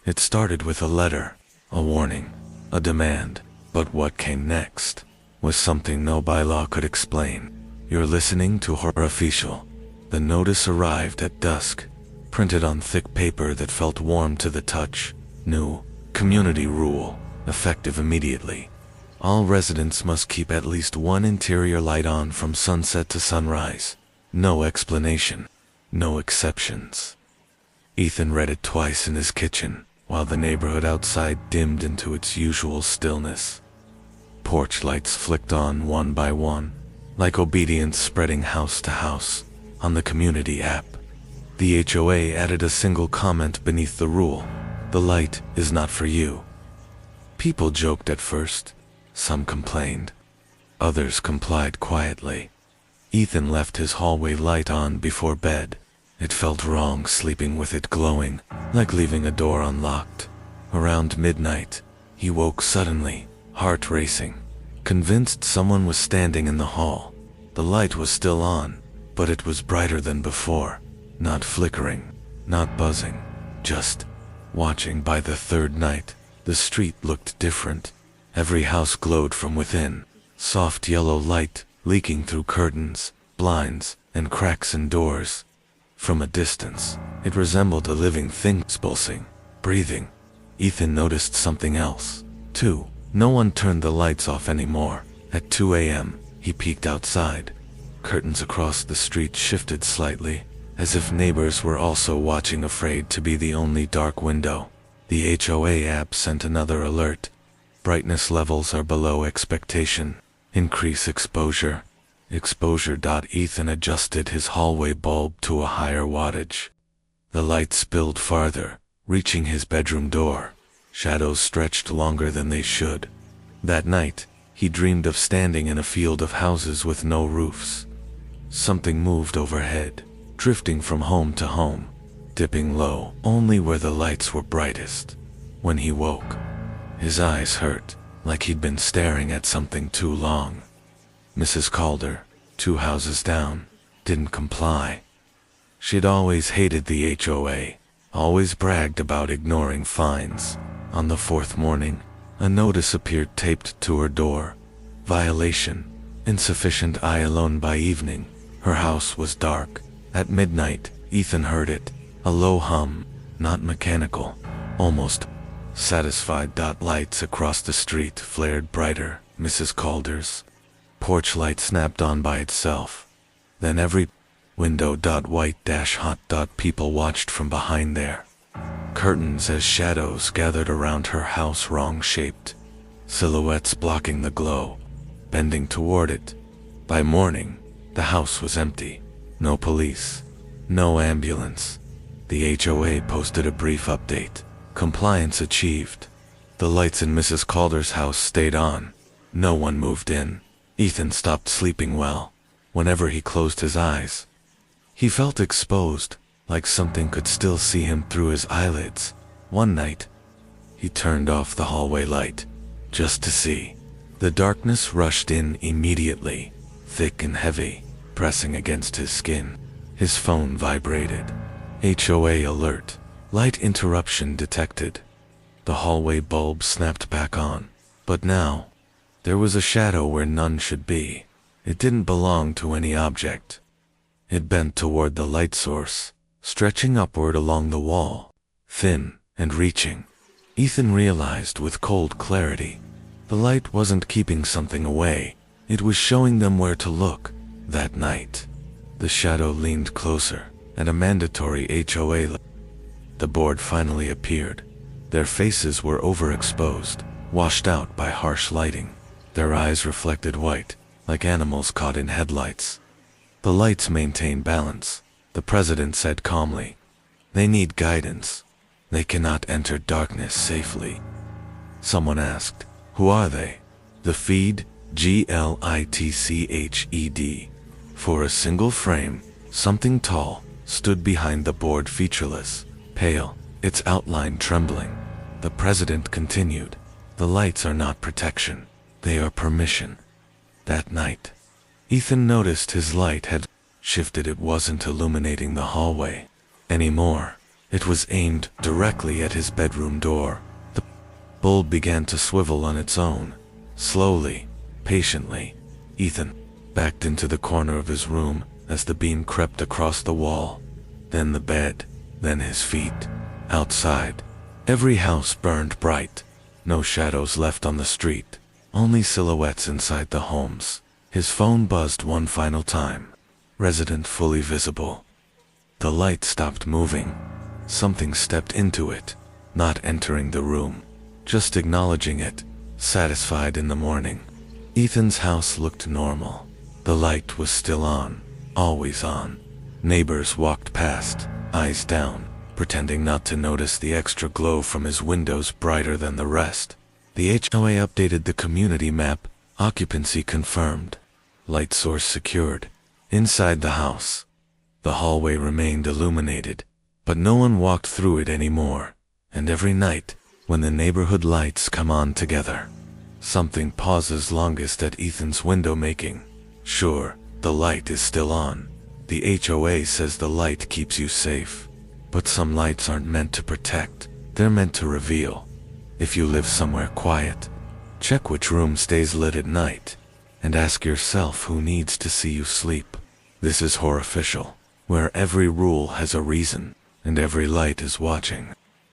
It started with a letter, a warning, a demand, but what came next was something no bylaw could explain. You're listening to Horrificial. The notice arrived at dusk, printed on thick paper that felt warm to the touch. New community rule, effective immediately. All residents must keep at least one interior light on from sunset to sunrise. No explanation, no exceptions. Ethan read it twice in his kitchen, while the neighborhood outside dimmed into its usual stillness. Porch lights flicked on one by one, like obedience spreading house to house. On the community app, the HOA added a single comment beneath the rule: "The light is not for you." People joked at first, some complained, others complied quietly. Ethan left his hallway light on before bed. It felt wrong sleeping with it glowing, like leaving a door unlocked. Around midnight, he woke suddenly, heart racing, convinced someone was standing in the hall. The light was still on, but it was brighter than before, not flickering, not buzzing, just watching. By the third night, the street looked different. Every house glowed from within, soft yellow light leaking through curtains, blinds, and cracks in doors. From a distance, it resembled a living thing, pulsing, breathing. Ethan noticed something else, too. No one turned the lights off anymore. At 2 a.m., he peeked outside. Curtains across the street shifted slightly, as if neighbors were also watching, afraid to be the only dark window. The HOA app sent another alert. Brightness levels are below expectation. Increase exposure. Exposure. Ethan adjusted his hallway bulb to a higher wattage. The light spilled farther, reaching his bedroom door. Shadows stretched longer than they should. That night, he dreamed of standing in a field of houses with no roofs. Something moved overhead, drifting from home to home, dipping low only where the lights were brightest. When he woke, his eyes hurt, like he'd been staring at something too long. Mrs. Calder, 2 houses down, didn't comply. She'd always hated the HOA, always bragged about ignoring fines. On the 4th morning, a notice appeared taped to her door. Violation. Insufficient eye alone by evening. Her house was dark. At midnight, Ethan heard it. A low hum, not mechanical, almost satisfied. Lights across the street flared brighter. Mrs. Calder's porch light snapped on by itself. Then every window. White-hot. People watched from behind their curtains as shadows gathered around her house, wrong-shaped, silhouettes blocking the glow, bending toward it. By morning, the house was empty. No police, no ambulance. The HOA posted a brief update. Compliance achieved. The lights in Mrs. Calder's house stayed on. No one moved in. Ethan stopped sleeping well. Whenever he closed his eyes, he felt exposed, like something could still see him through his eyelids. One night, he turned off the hallway light, just to see. The darkness rushed in immediately, thick and heavy, pressing against his skin. His phone vibrated. HOA alert. Light interruption detected. The hallway bulb snapped back on. But now, there was a shadow where none should be. It didn't belong to any object. It bent toward the light source, stretching upward along the wall, thin and reaching. Ethan realized with cold clarity, the light wasn't keeping something away. It was showing them where to look. That night, the shadow leaned closer, and a mandatory HOA. The board finally appeared. Their faces were overexposed, washed out by harsh lighting. Their eyes reflected white, like animals caught in headlights. The lights maintain balance, the president said calmly. They need guidance. They cannot enter darkness safely. Someone asked, "Who are they?" The feed, GLITCHED. For a single frame, something tall stood behind the board, featureless, pale, its outline trembling. The president continued, "The lights are not protection. They are permission." That night, Ethan noticed his light had shifted. It wasn't illuminating the hallway anymore. It was aimed directly at his bedroom door. The bulb began to swivel on its own. Slowly, patiently, Ethan backed into the corner of his room as the beam crept across the wall. Then the bed, then his feet. Outside, every house burned bright. No shadows left on the street, only silhouettes inside the homes. His phone buzzed one final time. Resident fully visible. The light stopped moving. Something stepped into it, not entering the room, just acknowledging it, satisfied in the morning. Ethan's house looked normal. The light was still on, always on. Neighbors walked past, eyes down, pretending not to notice the extra glow from his windows brighter than the rest. The HOA updated the community map, occupancy confirmed. Light source secured. Inside the house, the hallway remained illuminated, but no one walked through it anymore. And every night, when the neighborhood lights come on together, something pauses longest at Ethan's window making. Sure, the light is still on. The HOA says the light keeps you safe. But some lights aren't meant to protect, they're meant to reveal. If you live somewhere quiet, check which room stays lit at night, and ask yourself who needs to see you sleep. This is Horrificial, where every rule has a reason, and every light is watching.